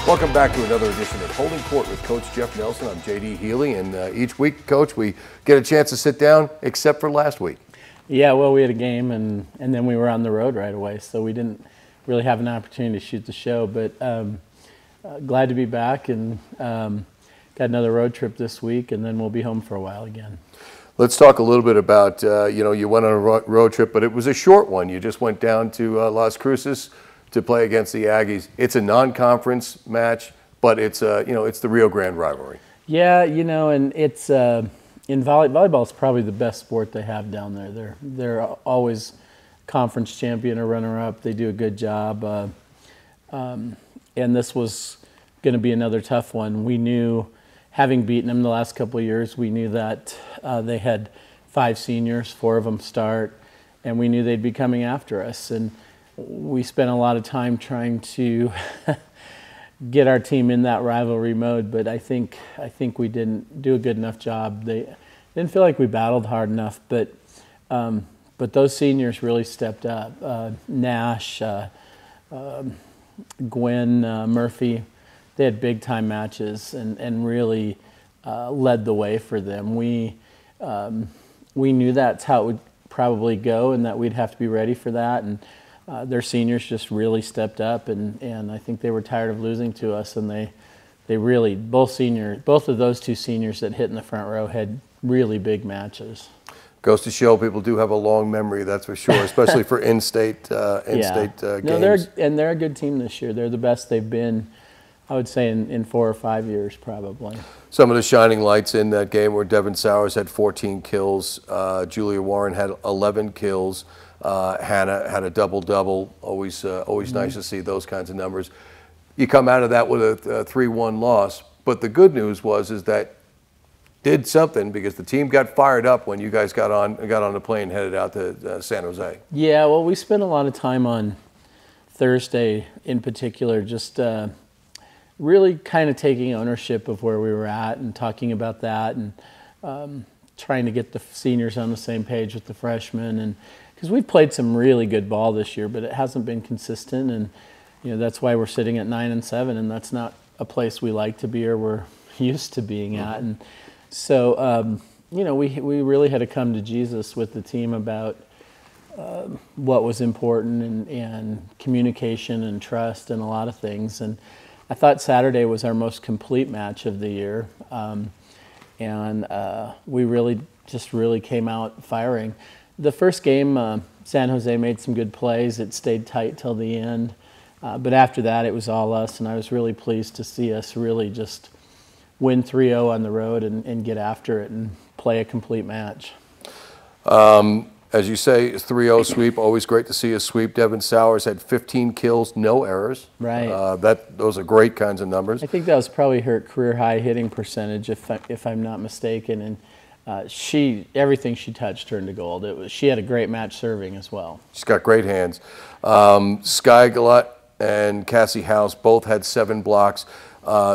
Welcome back to another edition of Holding Court with Coach Jeff Nelson. I'm J.D. Healy, and each week, Coach, we get a chance to sit down, except for last week. Yeah, well, we had a game, and then we were on the road right away, so we didn't really have an opportunity to shoot the show. But glad to be back, and got another road trip this week, and then we'll be home for a while again. Let's talk a little bit about, you went on a road trip, but it was a short one. You just went down to Las Cruces to play against the Aggies. It's a non-conference match, but it's it's the Rio Grande rivalry. Yeah, and it's in volleyball is probably the best sport they have down there. They're always conference champion or runner-up. They do a good job, and this was going to be another tough one. We knew, having beaten them the last couple of years, we knew that they had 5 seniors, 4 of them start, and we knew they'd be coming after us. And we spent a lot of time trying to get our team in that rivalry mode, but I think we didn't do a good enough job. They didn't feel like we battled hard enough, but those seniors really stepped up. Nash, Gwen, Murphy, they had big time matches and really led the way for them. We knew that's how it would probably go and that we'd have to be ready for that. And their seniors just really stepped up, and I think they were tired of losing to us, and they really, both of those 2 seniors that hit in the front row had really big matches. Goes to show people do have a long memory, that's for sure, especially for in-state games. No, they're a good team this year. They're the best they've been, I would say, in 4 or 5 years probably. Some of the shining lights in that game were Devin Sowers had 14 kills, Julia Warren had 11 kills. Hannah had a double-double. Always nice to see those kinds of numbers. You come out of that with a 3-1 loss, but the good news is that did something, because the team got fired up when you guys got on the plane and headed out to San Jose. Yeah, well, we spent a lot of time on Thursday in particular, just really kind of taking ownership of where we were at and talking about that, and trying to get the seniors on the same page with the freshmen, and because we've played some really good ball this year, but it hasn't been consistent, and that's why we're sitting at 9-7, and that's not a place we like to be or we're used to being at. And so we really had to come to Jesus with the team about what was important, and communication and trust and a lot of things. And I thought Saturday was our most complete match of the year, and we really came out firing. The first game, San Jose made some good plays. It stayed tight till the end. But after that, it was all us, and I was really pleased to see us really just win 3-0 on the road and get after it and play a complete match. As you say, 3-0 sweep, always great to see a sweep. Devin Sowers had 15 kills, no errors. Right. Those are great kinds of numbers. I think that was probably her career high hitting percentage, if I'm not mistaken. And everything she touched turned to gold. She had a great match serving as well. She's got great hands. Sky Gillette and Cassie House both had 7 blocks.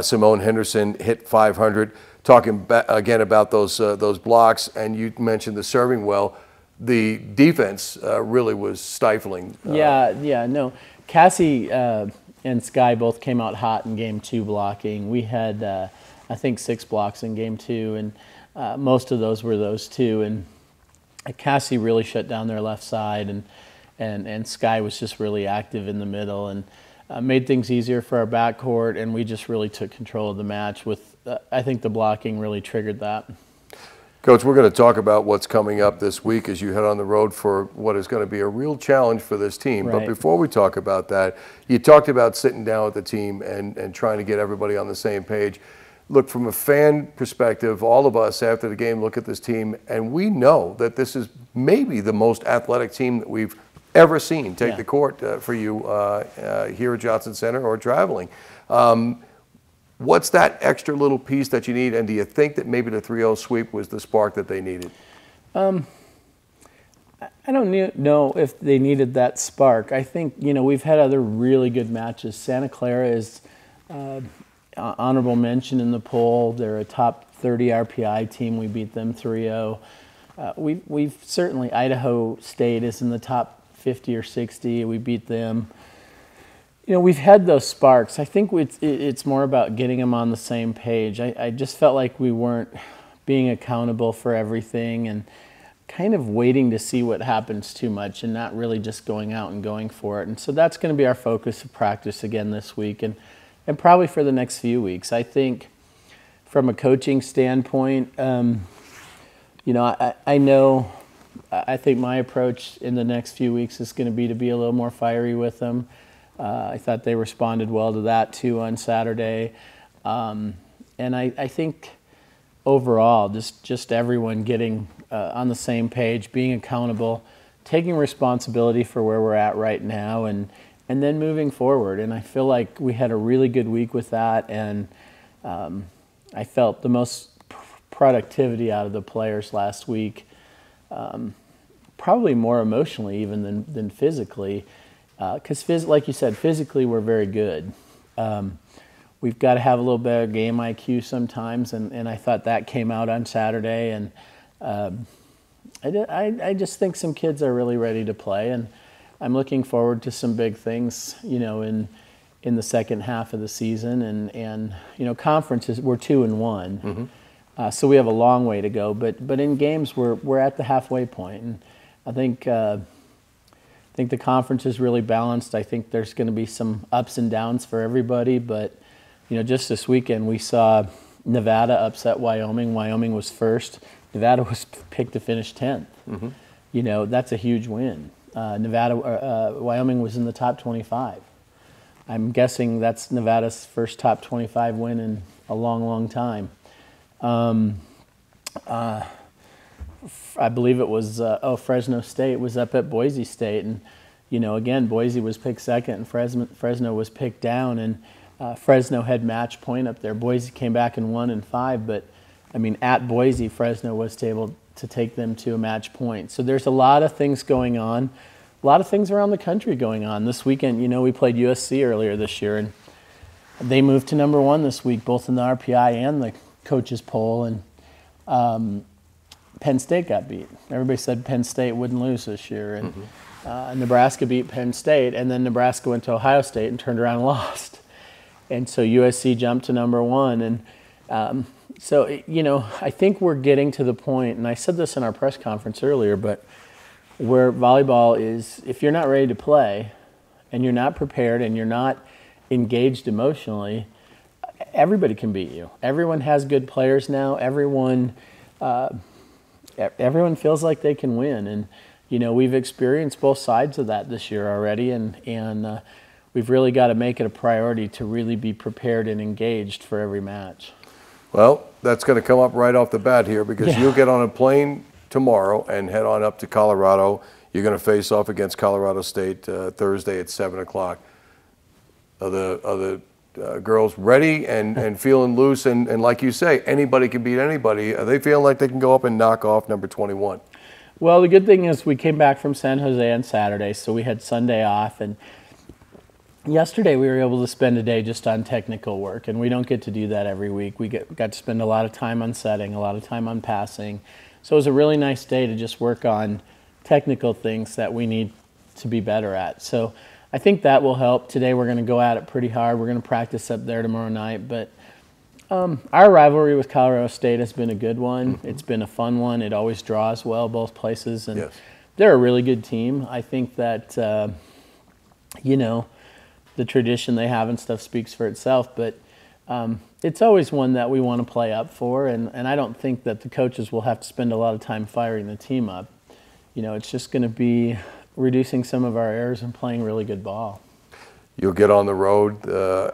Simone Henderson hit 500. Talking again about those blocks, and you mentioned the serving well. The defense really was stifling. No. Cassie and Sky both came out hot in game 2 blocking. We had, I think, 6 blocks in game 2, and most of those were those 2, and Cassie really shut down their left side, and Sky was just really active in the middle, and made things easier for our backcourt, and we just really took control of the match with, I think the blocking really triggered that. Coach, we're going to talk about what's coming up this week as you head on the road for what is going to be a real challenge for this team. Right. But before we talk about that, you talked about sitting down with the team and trying to get everybody on the same page. Look, from a fan perspective, all of us after the game look at this team, and we know that this is maybe the most athletic team that we've ever seen take the court for you here at Johnson Center or traveling. What's that extra little piece that you need, and do you think that maybe the 3-0 sweep was the spark that they needed? I don't know if they needed that spark. I think, we've had other really good matches. Santa Clara is honorable mention in the poll. They're a top 30 RPI team. We beat them 3-0. We've certainly, Idaho State is in the top 50 or 60. We beat them. We've had those sparks. I think it's more about getting them on the same page. I just felt like we weren't being accountable for everything and kind of waiting to see what happens too much and not really just going out and going for it. And so that's going to be our focus of practice again this week and probably for the next few weeks. I think from a coaching standpoint, I think my approach in the next few weeks is going to be a little more fiery with them. I thought they responded well to that too on Saturday. And I think overall, just everyone getting on the same page, being accountable, taking responsibility for where we're at right now, and then moving forward. And I feel like we had a really good week with that, and I felt the most productivity out of the players last week, probably more emotionally even than physically. Because, like you said, physically we're very good. We've got to have a little better game IQ sometimes, and I thought that came out on Saturday. And I just think some kids are really ready to play, and I'm looking forward to some big things, in the second half of the season. And conferences, we're 2-1, Mm-hmm. So we have a long way to go. But in games, we're at the halfway point, and I think the conference is really balanced. I think there's going to be some ups and downs for everybody, but just this weekend we saw Nevada upset Wyoming. Wyoming was first. Nevada was picked to finish 10th. Mm-hmm. That's a huge win. Wyoming was in the top 25. I'm guessing that's Nevada's first top 25 win in a long, long time. I believe it was Fresno State was up at Boise State, and again Boise was picked second, and Fresno was picked down, and Fresno had match point up there. Boise came back and won in 5, but at Boise, Fresno was able to take them to a match point. So there's a lot of things going on, a lot of things around the country going on. This weekend, we played USC earlier this year, and they moved to number 1 this week, both in the RPI and the coaches poll, and Penn State got beat. Everybody said Penn State wouldn't lose this year, and Nebraska beat Penn State, and then Nebraska went to Ohio State and turned around and lost. And so USC jumped to number 1, and so I think we're getting to the point, and I said this in our press conference earlier, but where volleyball is, if you're not ready to play, and you're not prepared, and you're not engaged emotionally, everybody can beat you. Everyone has good players now. Everyone feels like they can win, and we've experienced both sides of that this year already, and we've really got to make it a priority to really be prepared and engaged for every match. Well, that's going to come up right off the bat here, because you'll get on a plane tomorrow and head on up to Colorado. You're going to face off against Colorado State Thursday at 7 o'clock. Are the girls ready and feeling loose? And like you say, anybody can beat anybody. Are they feeling like they can go up and knock off number 21? Well, the good thing is we came back from San Jose on Saturday, so we had Sunday off. And yesterday we were able to spend a day just on technical work, and we don't get to do that every week. We got to spend a lot of time on setting, a lot of time on passing. So it was a really nice day to just work on technical things that we need to be better at. So I think that will help. Today we're going to go at it pretty hard. We're going to practice up there tomorrow night. But our rivalry with Colorado State has been a good one. It's been a fun one. It always draws well, both places. And they're a really good team. I think that, the tradition they have and stuff speaks for itself. But it's always one that we want to play up for. And I don't think that the coaches will have to spend a lot of time firing the team up. It's just going to be reducing some of our errors and playing really good ball. You'll get on the road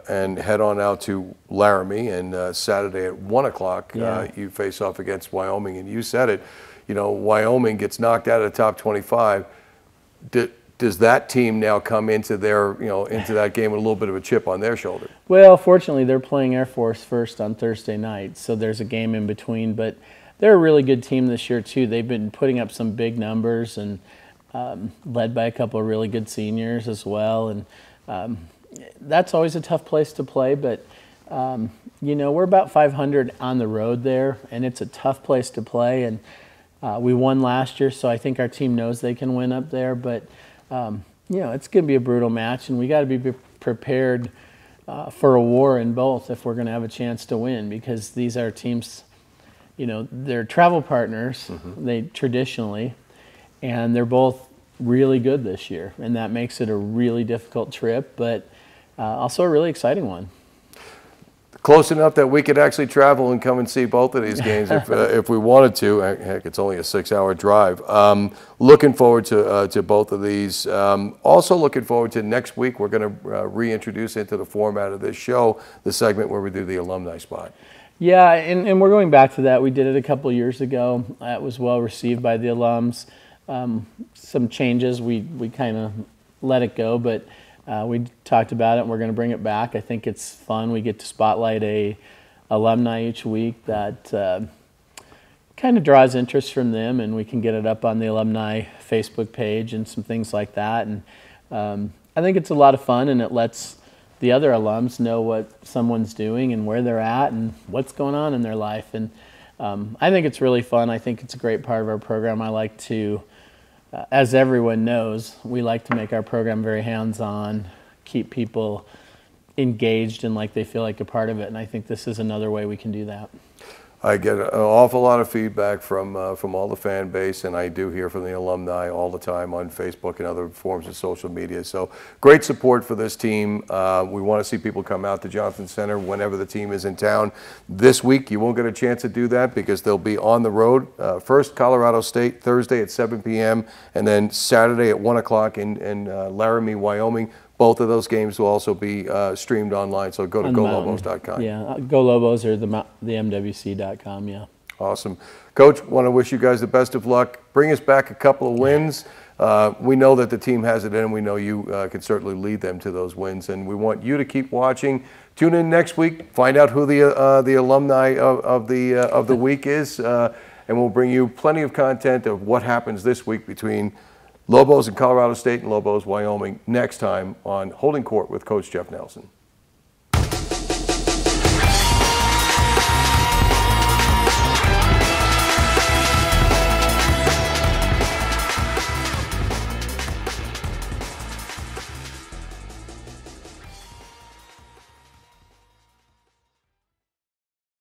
and head on out to Laramie, and Saturday at 1 o'clock you face off against Wyoming. And you said it, Wyoming gets knocked out of the top 25. Does that team now come into into that game with a little bit of a chip on their shoulder? Well, fortunately, they're playing Air Force first on Thursday night, so there's a game in between. But they're a really good team this year too. They've been putting up some big numbers, and led by a couple of really good seniors as well. And that's always a tough place to play, but we're about 500 on the road there, and it's a tough place to play. And we won last year, so I think our team knows they can win up there. But it's going to be a brutal match, and we got to be prepared for a war in both if we're going to have a chance to win, because these are teams, you know, they're travel partners, they traditionally, and they're both really good this year, and that makes it a really difficult trip, but also a really exciting one. Close enough that we could actually travel and come and see both of these games if we wanted to. Heck, it's only a 6-hour drive. Looking forward to both of these. Also looking forward to next week. We're going to reintroduce into the format of this show the segment where we do the alumni spot. Yeah, and we're going back to that. We did it a couple of years ago. It was well received by the alums. Some changes, we kind of let it go, but we talked about it and we're going to bring it back. I think it's fun. We get to spotlight a alumni each week that kind of draws interest from them, and we can get it up on the alumni Facebook page and some things like that. And I think it's a lot of fun, and it lets the other alums know what someone's doing and where they're at and what's going on in their life. And I think it's really fun. I think it's a great part of our program. I like to, as everyone knows, we like to make our program very hands-on, keep people engaged and like they feel like a part of it, and I think this is another way we can do that. I get an awful lot of feedback from all the fan base, and I do hear from the alumni all the time on Facebook and other forms of social media. So great support for this team. We want to see people come out to Johnson Center whenever the team is in town. This week you won't get a chance to do that because they'll be on the road. First Colorado State, Thursday at 7 p.m. and then Saturday at 1 o'clock in Laramie, Wyoming. Both of those games will also be streamed online, so go to golobos.com. Yeah, Go Lobos or the MWC.com, yeah. Awesome. Coach, want to wish you guys the best of luck. Bring us back a couple of wins. We know that the team has it in. We know you can certainly lead them to those wins, and we want you to keep watching. Tune in next week. Find out who the alumni of the week is, and we'll bring you plenty of content of what happens this week between Lobos in Colorado State and Lobos, Wyoming, next time on Holding Court with Coach Jeff Nelson.